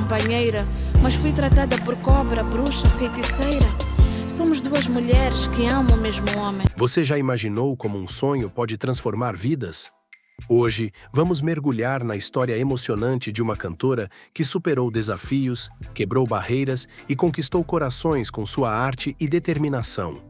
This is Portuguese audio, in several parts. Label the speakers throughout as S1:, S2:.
S1: companheira, mas fui tratada por cobra, bruxa, feiticeira. Somos duas mulheres que amam o mesmo homem.
S2: Você já imaginou como um sonho pode transformar vidas? Hoje, vamos mergulhar na história emocionante de uma cantora que superou desafios, quebrou barreiras e conquistou corações com sua arte e determinação.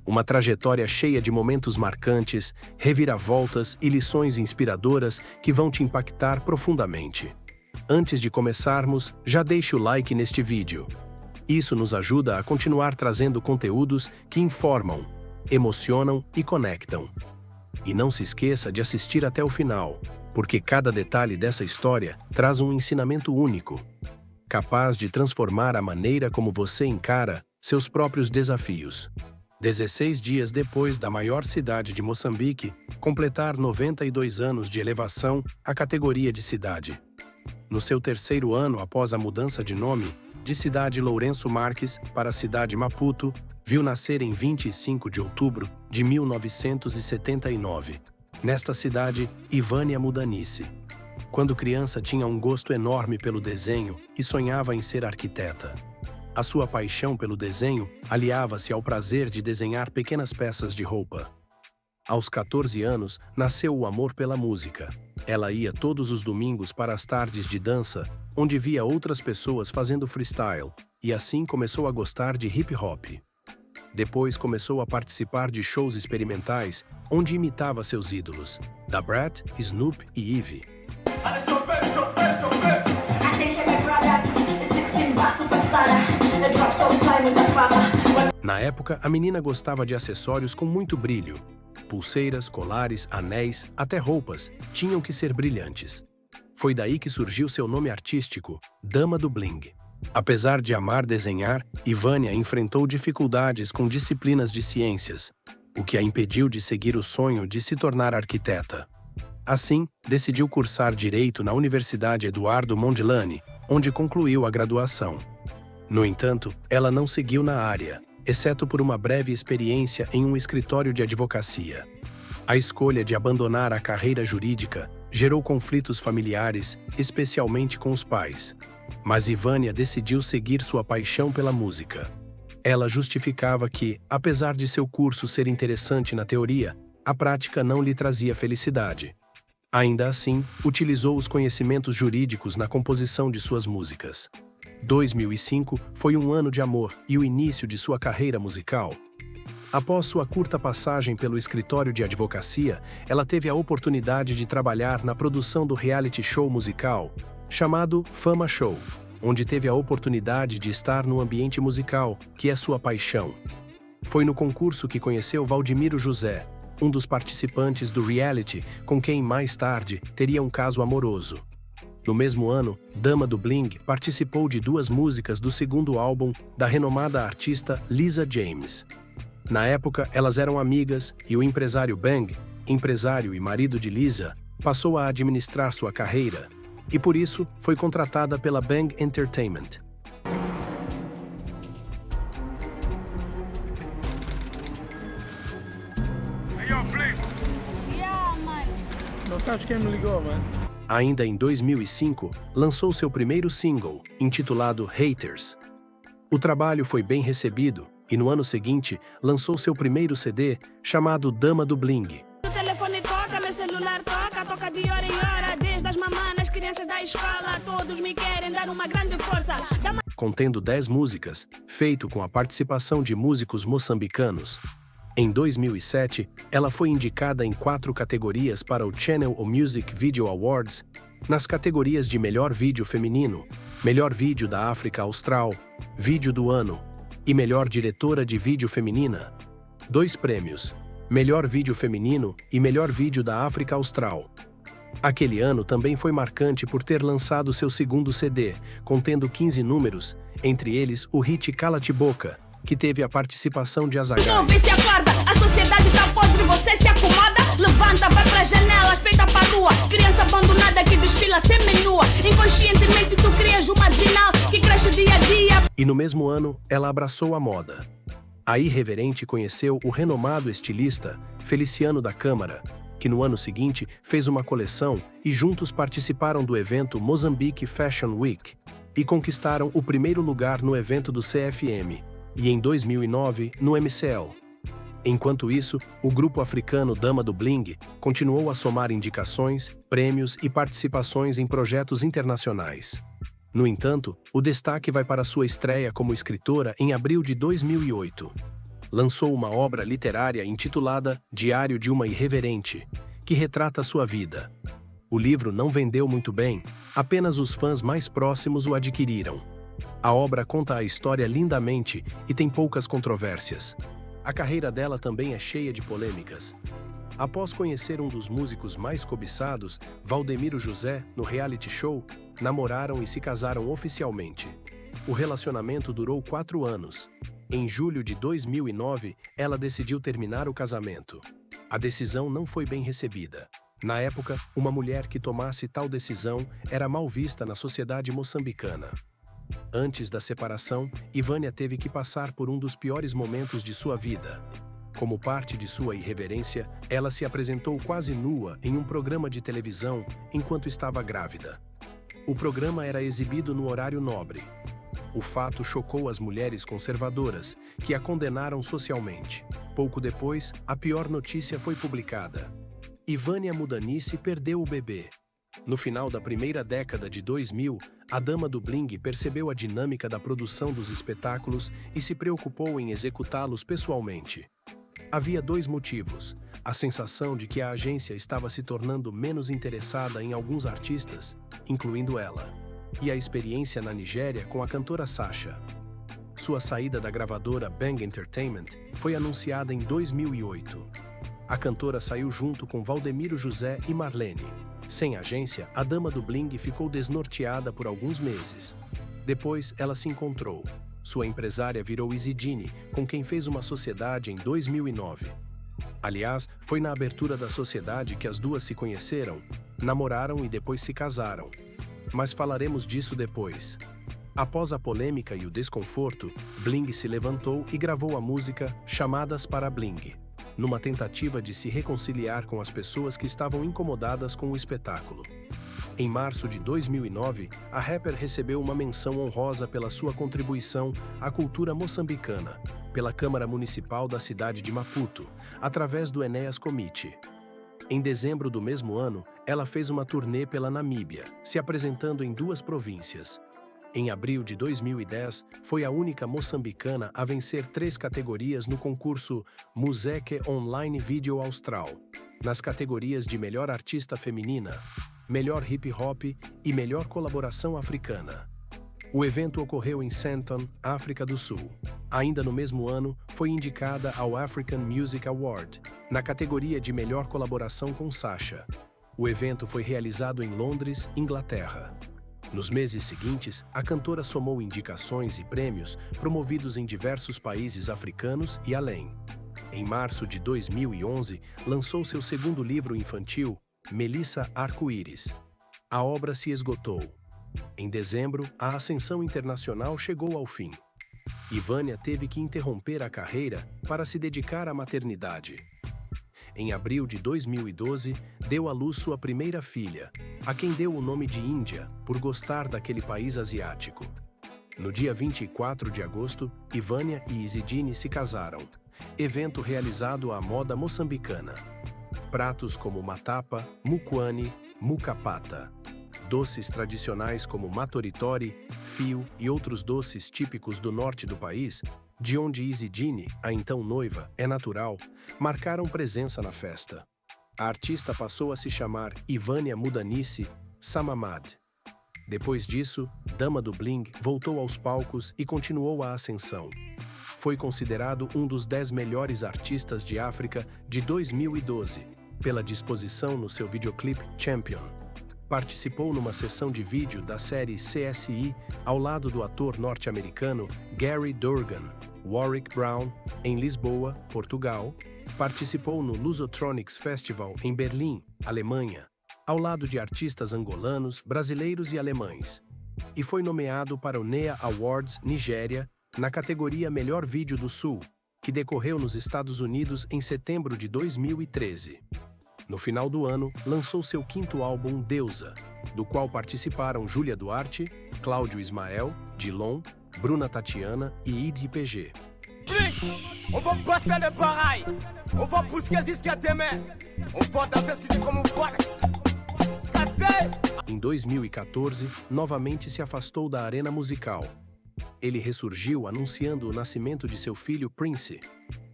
S2: Uma trajetória cheia de momentos marcantes, reviravoltas e lições inspiradoras que vão te impactar profundamente. Antes de começarmos, já deixe o like neste vídeo. Isso nos ajuda a continuar trazendo conteúdos que informam, emocionam e conectam. E não se esqueça de assistir até o final, porque cada detalhe dessa história traz um ensinamento único, capaz de transformar a maneira como você encara seus próprios desafios. 16 dias depois da maior cidade de Moçambique completar 92 anos de elevação à categoria de cidade. No seu terceiro ano após a mudança de nome, de cidade Lourenço Marques para a cidade Maputo, viu nascer em 25 de outubro de 1979. Nesta cidade, Ivânia Mudanice. Quando criança, tinha um gosto enorme pelo desenho e sonhava em ser arquiteta. A sua paixão pelo desenho aliava-se ao prazer de desenhar pequenas peças de roupa. Aos 14 anos, nasceu o amor pela música. Ela ia todos os domingos para as tardes de dança, onde via outras pessoas fazendo freestyle, e assim começou a gostar de hip-hop. Depois começou a participar de shows experimentais, onde imitava seus ídolos, Da Brat, Snoop e Ivy. Na época, a menina gostava de acessórios com muito brilho. Pulseiras, colares, anéis, até roupas, tinham que ser brilhantes. Foi daí que surgiu seu nome artístico, Dama do Bling. Apesar de amar desenhar, Ivânia enfrentou dificuldades com disciplinas de ciências, o que a impediu de seguir o sonho de se tornar arquiteta. Assim, decidiu cursar Direito na Universidade Eduardo Mondlane, onde concluiu a graduação. No entanto, ela não seguiu na área, exceto por uma breve experiência em um escritório de advocacia. A escolha de abandonar a carreira jurídica gerou conflitos familiares, especialmente com os pais. Mas Ivânia decidiu seguir sua paixão pela música. Ela justificava que, apesar de seu curso ser interessante na teoria, a prática não lhe trazia felicidade. Ainda assim, utilizou os conhecimentos jurídicos na composição de suas músicas. 2005 foi um ano de amor e o início de sua carreira musical. Após sua curta passagem pelo escritório de advocacia, ela teve a oportunidade de trabalhar na produção do reality show musical, chamado Fama Show, onde teve a oportunidade de estar no ambiente musical, que é sua paixão. Foi no concurso que conheceu Valdemiro José, um dos participantes do reality com quem mais tarde teria um caso amoroso. No mesmo ano, Dama do Bling participou de 2 músicas do segundo álbum da renomada artista Lisa James. Na época, elas eram amigas e o empresário Bang, empresário e marido de Lisa, passou a administrar sua carreira e, por isso, foi contratada pela Bang Entertainment.
S3: Não sabes quem me ligou, mano?
S2: Ainda em 2005, lançou seu primeiro single, intitulado Haters. O trabalho foi bem recebido e no ano seguinte lançou seu primeiro CD, chamado Dama do Bling.
S1: O telefone toca, meu celular toca, toca de hora em hora, desde as mamães, crianças da escola, todos me querem dar uma grande força.
S2: Contendo 10 músicas, feito com a participação de músicos moçambicanos. Em 2007, ela foi indicada em 4 categorias para o Channel O Music Video Awards, nas categorias de Melhor Vídeo Feminino, Melhor Vídeo da África Austral, Vídeo do Ano e Melhor Diretora de Vídeo Feminina. 2 prêmios, Melhor Vídeo Feminino e Melhor Vídeo da África Austral. Aquele ano também foi marcante por ter lançado seu segundo CD, contendo 15 números, entre eles o hit Cala-te Boca, que teve a participação de Azaghal.
S1: Não vê se acorda, a sociedade tá podre, você se acomoda, levanta, vai pra janela, espreita pra rua, criança abandonada que desfila semi-nua, inconscientemente tu crias um marginal que cresce dia a dia.
S2: E no mesmo ano, ela abraçou a moda. A irreverente conheceu o renomado estilista Feliciano da Câmara, que no ano seguinte fez uma coleção e juntos participaram do evento Mozambique Fashion Week. e conquistaram o primeiro lugar no evento do CFM e, em 2009, no MCL. Enquanto isso, o grupo africano Dama do Bling continuou a somar indicações, prêmios e participações em projetos internacionais. No entanto, o destaque vai para sua estreia como escritora em abril de 2008. Lançou uma obra literária intitulada Diário de uma Irreverente, que retrata sua vida. O livro não vendeu muito bem, apenas os fãs mais próximos o adquiriram. A obra conta a história lindamente e tem poucas controvérsias. A carreira dela também é cheia de polêmicas. Após conhecer um dos músicos mais cobiçados, Valdemiro José, no reality show, namoraram e se casaram oficialmente. O relacionamento durou 4 anos. Em julho de 2009, ela decidiu terminar o casamento. A decisão não foi bem recebida. Na época, uma mulher que tomasse tal decisão era mal vista na sociedade moçambicana. Antes da separação, Ivânia teve que passar por um dos piores momentos de sua vida. Como parte de sua irreverência, ela se apresentou quase nua em um programa de televisão enquanto estava grávida. O programa era exibido no horário nobre. O fato chocou as mulheres conservadoras, que a condenaram socialmente. Pouco depois, a pior notícia foi publicada. Ivânia Mudanice perdeu o bebê. No final da primeira década de 2000, a Dama do Bling percebeu a dinâmica da produção dos espetáculos e se preocupou em executá-los pessoalmente. Havia 2 motivos: a sensação de que a agência estava se tornando menos interessada em alguns artistas, incluindo ela, e a experiência na Nigéria com a cantora Sasha. Sua saída da gravadora Bang Entertainment foi anunciada em 2008. A cantora saiu junto com Valdemiro José e Marlene. Sem agência, a Dama do Bling ficou desnorteada por alguns meses. Depois, ela se encontrou. Sua empresária virou Isidine, com quem fez uma sociedade em 2009. Aliás, foi na abertura da sociedade que as duas se conheceram, namoraram e depois se casaram. Mas falaremos disso depois. Após a polêmica e o desconforto, Bling se levantou e gravou a música Chamadas para Bling, numa tentativa de se reconciliar com as pessoas que estavam incomodadas com o espetáculo. Em março de 2009, a rapper recebeu uma menção honrosa pela sua contribuição à cultura moçambicana, pela Câmara Municipal da cidade de Maputo, através do Enéas Committee. Em dezembro do mesmo ano, ela fez uma turnê pela Namíbia, se apresentando em 2 províncias. Em abril de 2010, foi a única moçambicana a vencer 3 categorias no concurso Musique Online Video Austral, nas categorias de Melhor Artista Feminina, Melhor Hip Hop e Melhor Colaboração Africana. O evento ocorreu em Sandton, África do Sul. Ainda no mesmo ano, foi indicada ao African Music Award, na categoria de Melhor Colaboração com Sasha. O evento foi realizado em Londres, Inglaterra. Nos meses seguintes, a cantora somou indicações e prêmios promovidos em diversos países africanos e além. Em março de 2011, lançou seu segundo livro infantil, Melissa Arco-Íris. A obra se esgotou. Em dezembro, a ascensão internacional chegou ao fim. Ivânia teve que interromper a carreira para se dedicar à maternidade. Em abril de 2012, deu à luz sua primeira filha, a quem deu o nome de Índia, por gostar daquele país asiático. No dia 24 de agosto, Ivânia e Isidine se casaram, evento realizado à moda moçambicana. Pratos como matapa, mukwani, mukapata. Doces tradicionais como matoritori, fio e outros doces típicos do norte do país, de onde Isidine, a então noiva, é natural, marcaram presença na festa. A artista passou a se chamar Ivânia Mudanice Samamad. Depois disso, Dama do Bling voltou aos palcos e continuou a ascensão. Foi considerado um dos 10 melhores artistas de África de 2012, pela disposição no seu videoclipe Champion. Participou numa sessão de vídeo da série CSI ao lado do ator norte-americano Gary Durgan. Warwick Brown, em Lisboa, Portugal. Participou no Lusotronics Festival em Berlim, Alemanha, ao lado de artistas angolanos, brasileiros e alemães. E foi nomeado para o NEA Awards Nigéria na categoria Melhor Vídeo do Sul, que decorreu nos Estados Unidos em setembro de 2013. No final do ano, lançou seu quinto álbum Deusa, do qual participaram Júlia Duarte, Cláudio Ismael, Dilon, Bruna Tatiana e IDPG.
S4: On va passer le pareil. On va pousser jusqu'à demain. On va danser como
S2: Em 2014, novamente se afastou da arena musical. Ele ressurgiu anunciando o nascimento de seu filho Prince.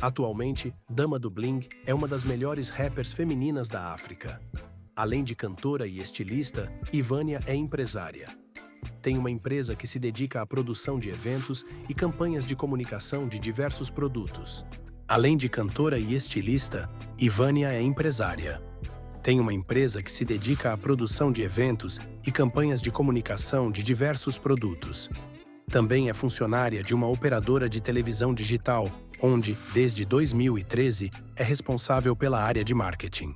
S2: Atualmente, Dama do Bling é uma das melhores rappers femininas da África. Além de cantora e estilista, Ivânia é empresária. Tem uma empresa que se dedica à produção de eventos e campanhas de comunicação de diversos produtos. Além de cantora e estilista, Ivânia é empresária. Tem uma empresa que se dedica à produção de eventos e campanhas de comunicação de diversos produtos. Também é funcionária de uma operadora de televisão digital, onde, desde 2013, é responsável pela área de marketing.